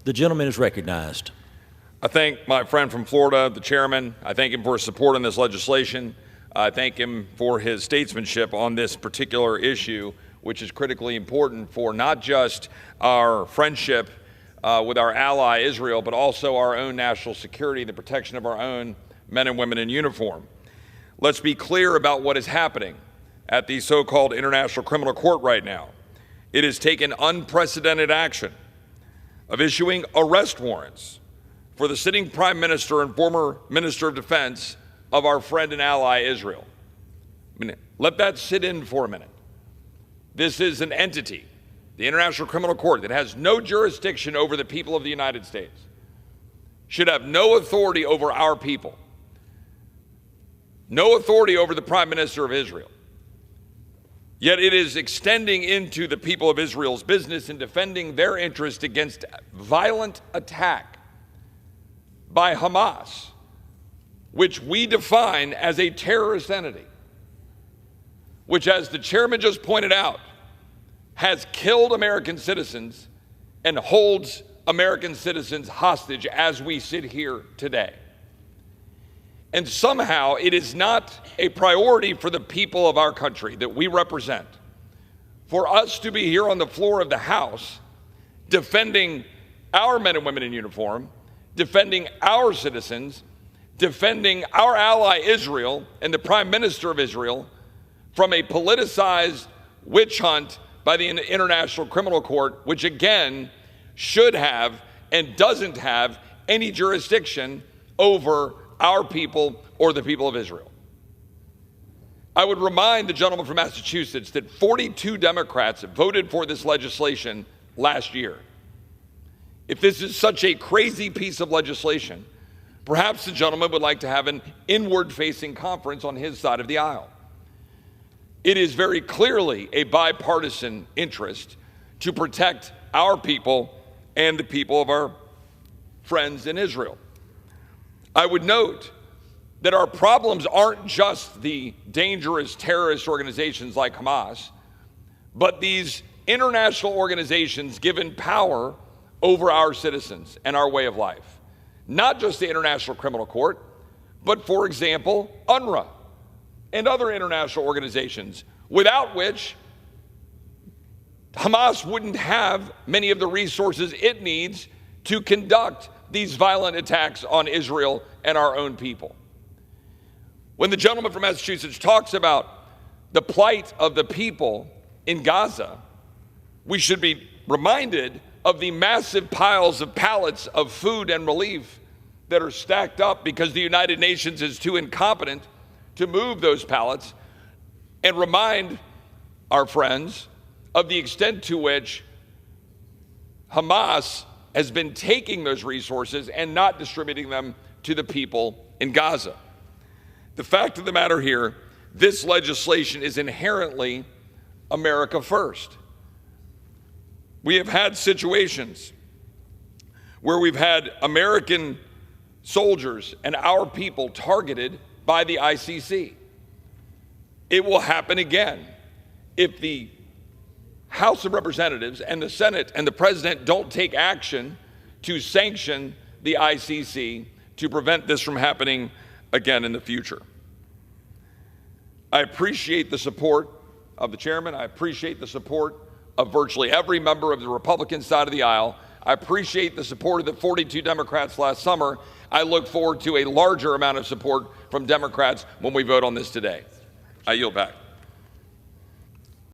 The gentleman is recognized. I thank my friend from Florida, the chairman. I thank him for his support on this legislation. I thank him for his statesmanship on this particular issue, which is critically important for not just our friendship with our ally Israel, but also our own national security, the protection of our own men and women in uniform. Let's be clear about what is happening at the so-called International Criminal Court right now. It has taken unprecedented action of issuing arrest warrants for the sitting prime minister and former minister of defense of our friend and ally Israel. Let that sit in for a minute. This is an entity, the International Criminal Court, that has no jurisdiction over the people of the United States, should have no authority over our people, no authority over the prime minister of Israel. Yet it is extending into the people of Israel's business and defending their interest against violent attack by Hamas, which we define as a terrorist entity, which, as the chairman just pointed out, has killed American citizens and holds American citizens hostage as we sit here today. And somehow it is not a priority for the people of our country that we represent for us to be here on the floor of the House defending our men and women in uniform, defending our citizens, defending our ally Israel and the Prime Minister of Israel from a politicized witch hunt by the International Criminal Court, which again should have and doesn't have any jurisdiction over our people or the people of Israel. I would remind the gentleman from Massachusetts that 42 Democrats voted for this legislation last year. If this is such a crazy piece of legislation, perhaps the gentleman would like to have an inward-facing conference on his side of the aisle. It is very clearly a bipartisan interest to protect our people and the people of our friends in Israel. I would note that our problems aren't just the dangerous terrorist organizations like Hamas, but these international organizations given power over our citizens and our way of life. Not just the International Criminal Court, but, for example, UNRWA and other international organizations, without which Hamas wouldn't have many of the resources it needs to conduct these violent attacks on Israel and our own people. When the gentleman from Massachusetts talks about the plight of the people in Gaza, we should be reminded of the massive piles of pallets of food and relief that are stacked up because the United Nations is too incompetent to move those pallets, and remind our friends of the extent to which Hamas has been taking those resources and not distributing them to the people in Gaza. The fact of the matter here, this legislation is inherently America first. We have had situations where we've had American soldiers and our people targeted by the ICC. It will happen again if the House of Representatives and the Senate and the President don't take action to sanction the ICC to prevent this from happening again in the future. I appreciate the support of the chairman. I appreciate the support of virtually every member of the Republican side of the aisle. I appreciate the support of the 42 Democrats last summer. I look forward to a larger amount of support from Democrats when we vote on this today. I yield back.